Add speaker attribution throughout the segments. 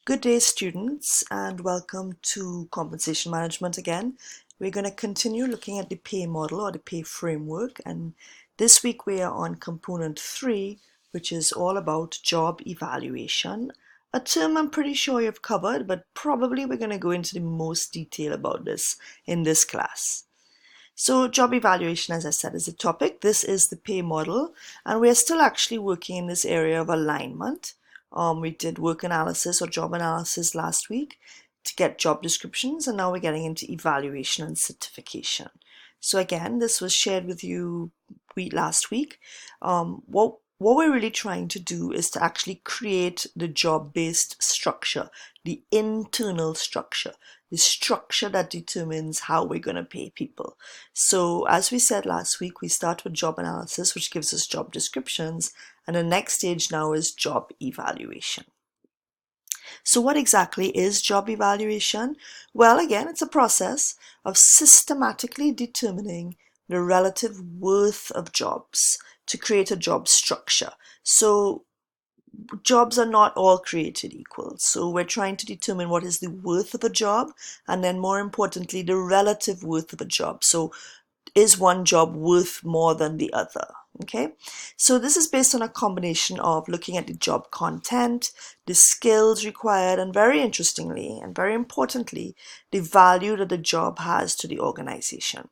Speaker 1: Good day, students, and welcome to Compensation Management again. We're going to continue looking at the pay model or the pay framework, and this week we are on component 3, which is all about job evaluation, a term I'm pretty sure you've covered, but probably we're going to go into the most detail about this in this class. So job evaluation, as I said, is the topic. This is the pay model, and we're still actually working in this area of alignment. We did work analysis or job analysis last week to get job descriptions, and now we're getting into evaluation and certification. So again, this was shared with you last week. What we're really trying to do is to actually create the job-based structure, the internal structure, the structure that determines how we're going to pay people. So as we said last week, we start with job analysis, which gives us job descriptions, and the next stage now is job evaluation. So what exactly is job evaluation? Well, again, it's a process of systematically determining the relative worth of jobs to create a job structure. So jobs are not all created equal. So we're trying to determine what is the worth of a job, and then more importantly, the relative worth of a job. So is one job worth more than the other? Okay, so this is based on a combination of looking at the job content, the skills required, and very interestingly and very importantly, the value that the job has to the organization.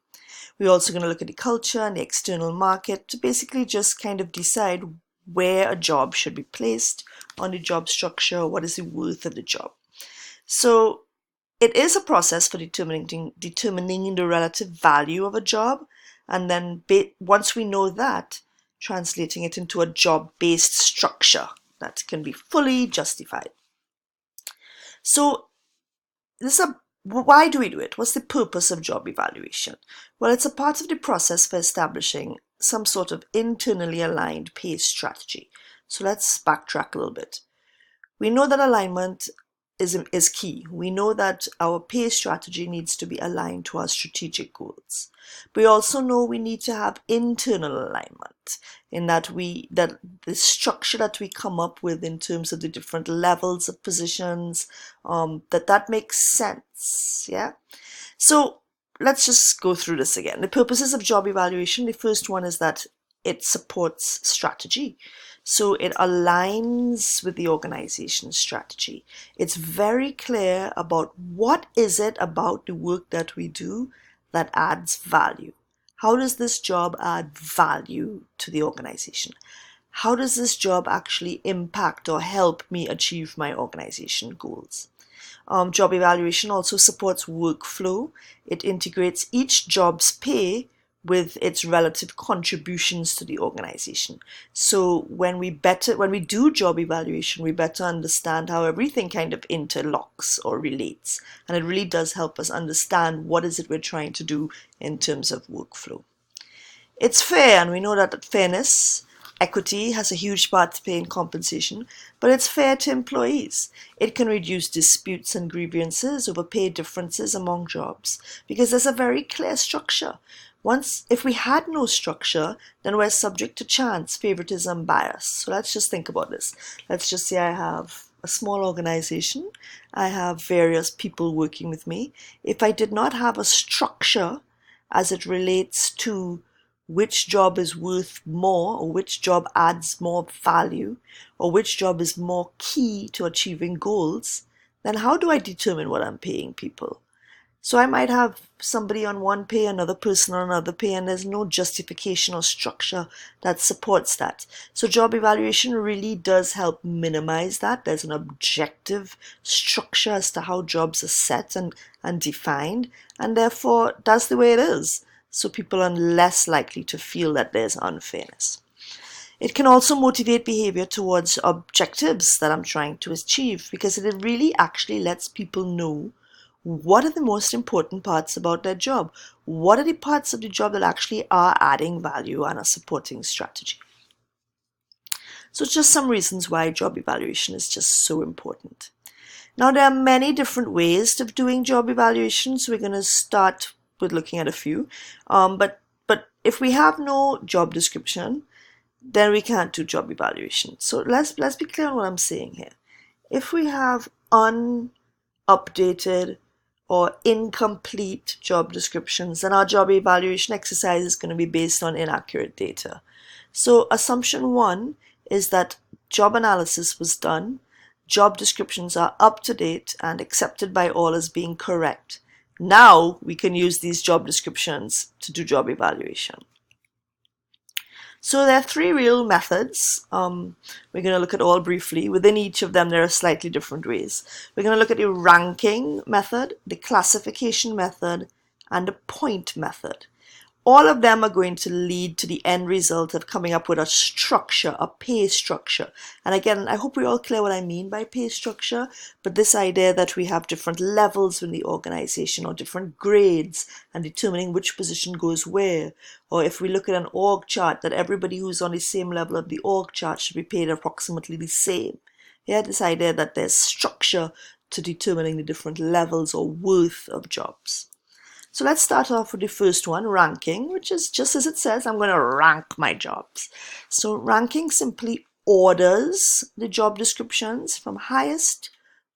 Speaker 1: We're also going to look at the culture and the external market to basically just kind of decide where a job should be placed on the job structure, what is the worth of the job. So it is a process for determining the relative value of a job, and then once we know that, translating it into a job-based structure that can be fully justified. So why do we do it? What's the purpose of job evaluation? Well, it's a part of the process for establishing some sort of internally aligned pay strategy. So let's backtrack a little bit. We know that alignment is key. We know that our pay strategy needs to be aligned to our strategic goals. We also know we need to have internal alignment in that the structure that we come up with in terms of the different levels of positions, that makes sense. Yeah. So let's just go through this again. The purposes of job evaluation, the first one is that it supports strategy. So it aligns with the organization's strategy. It's very clear about what is it about the work that we do that adds value. How does this job add value to the organization? How does this job actually impact or help me achieve my organization goals? Job evaluation also supports workflow. It integrates each job's pay with its relative contributions to the organization. So when we do job evaluation, we better understand how everything kind of interlocks or relates. And it really does help us understand what is it we're trying to do in terms of workflow. It's fair, and we know that fairness, equity has a huge part to play in compensation, but it's fair to employees. It can reduce disputes and grievances over pay differences among jobs because there's a very clear structure. If we had no structure, then we're subject to chance, favoritism, bias. So let's just think about this. Let's just say I have a small organization. I have various people working with me. If I did not have a structure as it relates to which job is worth more, or which job adds more value, or which job is more key to achieving goals, then how do I determine what I'm paying people? So I might have somebody on one pay, another person on another pay, and there's no justification or structure that supports that. So job evaluation really does help minimize that. There's an objective structure as to how jobs are set and defined, and therefore that's the way it is. So people are less likely to feel that there's unfairness. It can also motivate behavior towards objectives that I'm trying to achieve because it really actually lets people know what are the most important parts about their job. What are the parts of the job that actually are adding value and are supporting strategy? So just some reasons why job evaluation is just so important. Now there are many different ways of doing job evaluation, so we're going to start with looking at a few. But if we have no job description, then we can't do job evaluation. So let's be clear on what I'm saying here. If we have unupdated or incomplete job descriptions, then our job evaluation exercise is going to be based on inaccurate data. So assumption 1 is that job analysis was done, job descriptions are up to date and accepted by all as being correct. Now we can use these job descriptions to do job evaluation. So there are 3 real methods. We're going to look at all briefly. Within each of them, there are slightly different ways. We're going to look at the ranking method, the classification method, and the point method. All of them are going to lead to the end result of coming up with a structure, a pay structure. And again, I hope we're all clear what I mean by pay structure, but this idea that we have different levels in the organization or different grades and determining which position goes where. Or if we look at an org chart, that everybody who's on the same level of the org chart should be paid approximately the same. Yeah, this idea that there's structure to determining the different levels or worth of jobs. So let's start off with the first one, ranking, which is just as it says, I'm going to rank my jobs. So ranking simply orders the job descriptions from highest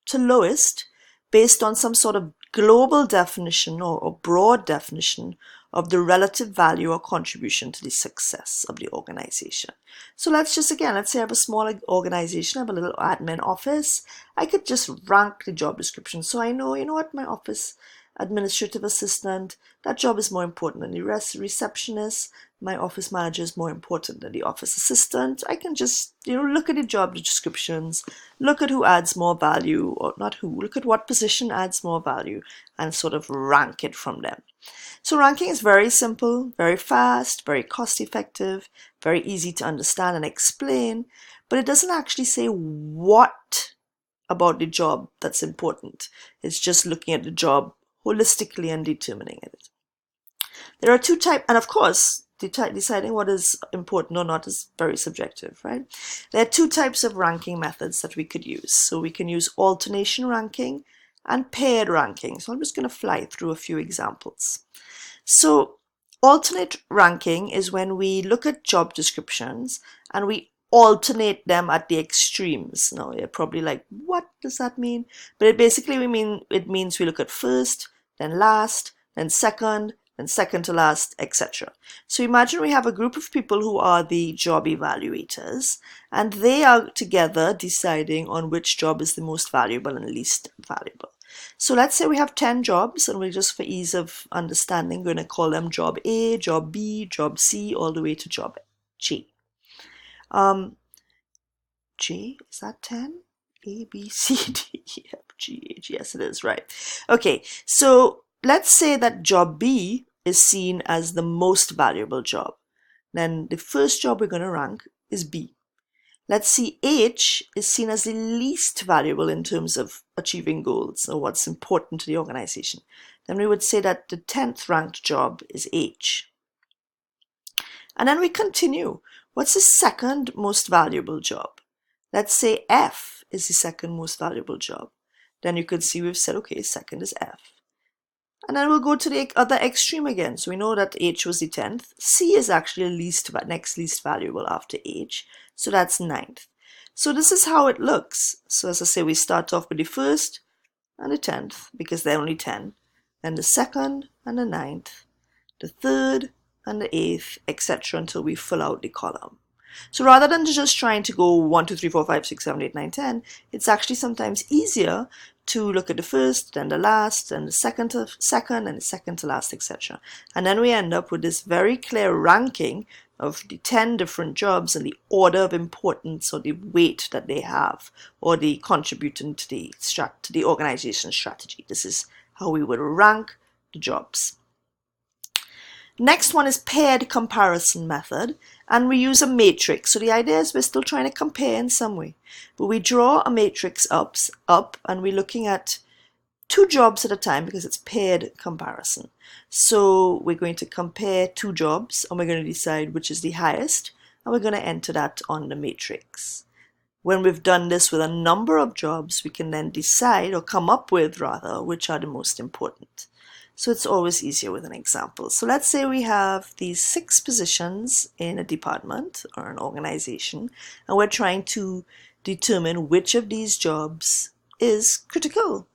Speaker 1: to lowest based on some sort of global definition or broad definition of the relative value or contribution to the success of the organization. So let's say I have a small organization, I have a little admin office. I could just rank the job description. So I know, you know what, my office administrative assistant, that job is more important than the receptionist. My office manager is more important than the office assistant. I can just, look at the job descriptions, look at who adds more value, or not who, look at what position adds more value and sort of rank it from them. So ranking is very simple, very fast, very cost effective, very easy to understand and explain, but it doesn't actually say what about the job that's important. It's just looking at the job holistically and determining it. There are 2 types, and of course, deciding what is important or not is very subjective, right? There are 2 types of ranking methods that we could use. So we can use alternation ranking and paired ranking. So I'm just going to fly through a few examples. So alternate ranking is when we look at job descriptions and we alternate them at the extremes. Now you're probably like, what does that mean? But it means we look at first, then last, then second to last, etc. So imagine we have a group of people who are the job evaluators, and they are together deciding on which job is the most valuable and least valuable. So let's say we have 10 jobs, and we're just, for ease of understanding, going to call them job A, job B, job C, all the way to job G. G, is that 10? A, B, C, D, E, F, G, H. Yes, it is, right. Okay, so let's say that job B is seen as the most valuable job. Then the first job we're going to rank is B. Let's see, H is seen as the least valuable in terms of achieving goals or what's important to the organization. Then we would say that the 10th ranked job is H. And then we continue. What's the second most valuable job? Let's say F is the second most valuable job. Then you can see we've said, okay, second is F. And then we'll go to the other extreme again. So we know that H was the 10th. C is actually next least valuable after H. So that's 9th. So this is how it looks. So as I say, we start off with the first and the 10th because they're only 10. Then the second and the 9th, the third and the 8th, etc. until we fill out the column. So rather than just trying to go 1, 2, 3, 4, 5, 6, 7, 8, 9, 10, it's actually sometimes easier to look at the first, then the last, and the second, and the second to last, etc. And then we end up with this very clear ranking of the 10 different jobs and the order of importance or the weight that they have or the contributing to the organization's strategy. This is how we would rank the jobs. Next one is paired comparison method, and we use a matrix. So the idea is we're still trying to compare in some way, but we draw a matrix up and we're looking at 2 jobs at a time because it's paired comparison. So we're going to compare 2 jobs and we're going to decide which is the highest, and we're going to enter that on the matrix. When we've done this with a number of jobs, we can then decide, or come up with rather, which are the most important. So it's always easier with an example. So let's say we have these 6 positions in a department or an organization, and we're trying to determine which of these jobs is critical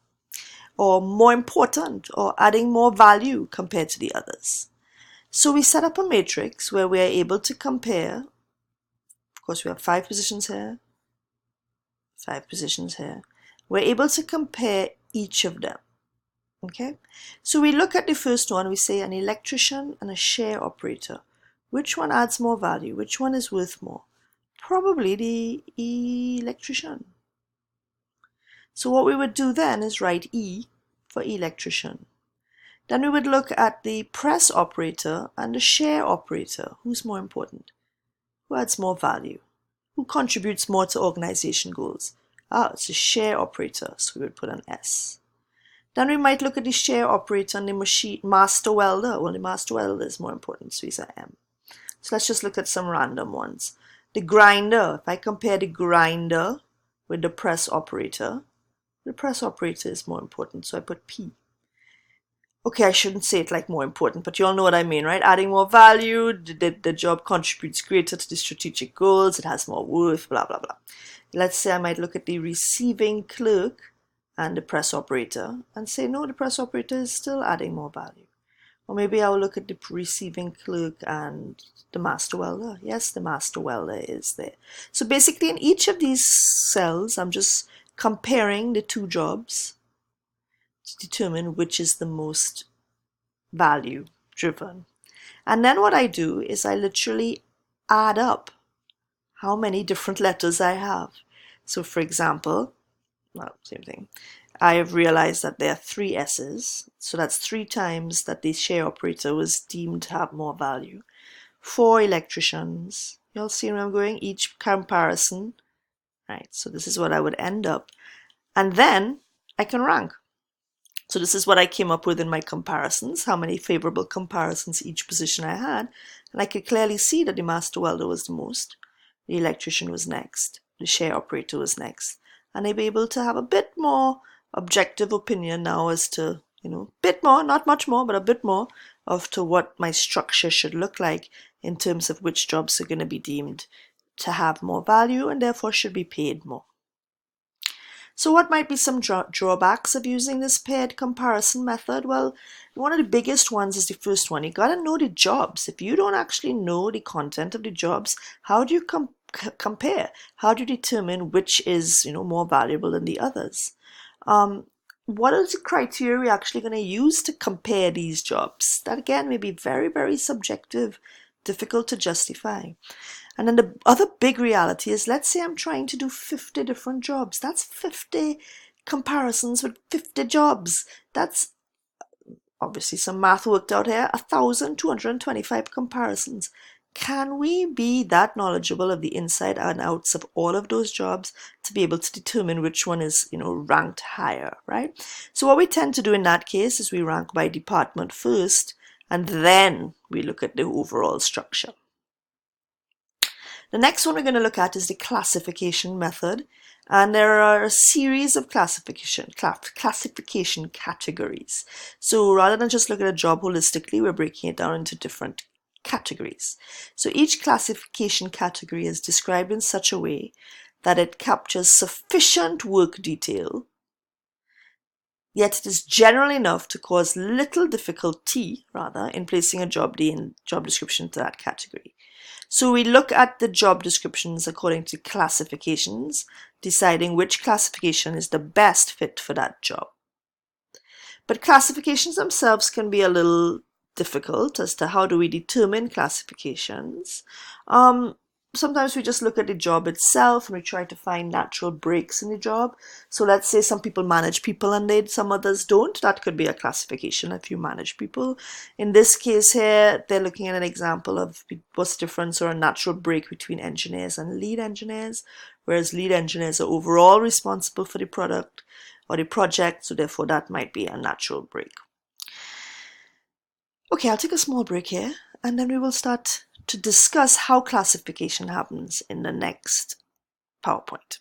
Speaker 1: or more important or adding more value compared to the others. So we set up a matrix where we are able to compare. Of course, we have 5 positions here, 5 positions here. We're able to compare each of them. Okay, so we look at the first one, we say an electrician and a share operator. Which one adds more value? Which one is worth more? Probably the electrician. So what we would do then is write E for electrician. Then we would look at the press operator and the share operator. Who's more important? Who adds more value? Who contributes more to organization goals? It's the share operator, so we would put an S. Then we might look at the share operator and the machine master welder. Well, the master welder is more important, so it's an M. So let's just look at some random ones. The grinder, if I compare the grinder with the press operator is more important, so I put P. Okay, I shouldn't say it like more important, but you all know what I mean, right? Adding more value, the job contributes greater to the strategic goals, it has more worth, blah, blah, blah. Let's say I might look at the receiving clerk and the press operator and say, no, the press operator is still adding more value. Or maybe I'll look at the receiving clerk and the master welder. Yes, the master welder is there. So basically in each of these cells, I'm just comparing the 2 jobs to determine which is the most value driven. And then what I do is I literally add up how many different letters I have. So for example, well, same thing. I have realized that there are 3 S's, so that's 3 times that the share operator was deemed to have more value. 4 electricians. You all see where I'm going? Each comparison, right? So this is what I would end up. And then I can rank. So this is what I came up with in my comparisons, how many favorable comparisons each position I had. And I could clearly see that the master welder was the most, the electrician was next, the share operator was next. And I'd be able to have a bit more objective opinion now as to, bit more, not much more, but a bit more of to what my structure should look like in terms of which jobs are going to be deemed to have more value and therefore should be paid more. So what might be some drawbacks of using this paired comparison method? Well, one of the biggest ones is the first one. You got to know the jobs. If you don't actually know the content of the jobs, how do you compare? How do you determine which is more valuable than the others? What is the criteria we're actually going to use to compare these jobs? That again may be very, very subjective, difficult to justify. And then the other big reality is, let's say I'm trying to do 50 different jobs. That's 50 comparisons with 50 jobs. That's obviously some math worked out here, 1,225 comparisons. Can we be that knowledgeable of the inside and outs of all of those jobs to be able to determine which one is, ranked higher, right? So what we tend to do in that case is we rank by department first, and then we look at the overall structure. The next one we're going to look at is the classification method, and there are a series of classification categories. So rather than just look at a job holistically, we're breaking it down into different categories. So each classification category is described in such a way that it captures sufficient work detail, yet it is general enough to cause little difficulty, in placing a job description to that category. So we look at the job descriptions according to classifications, deciding which classification is the best fit for that job. But classifications themselves can be a little difficult as to how do we determine classifications. Sometimes we just look at the job itself and we try to find natural breaks in the job. So let's say some people manage people and some others don't. That could be a classification if you manage people. In this case here, they're looking at an example of what's the difference or a natural break between engineers and lead engineers, whereas lead engineers are overall responsible for the product or the project, so therefore that might be a natural break. Okay, I'll take a small break here and then we will start to discuss how classification happens in the next PowerPoint.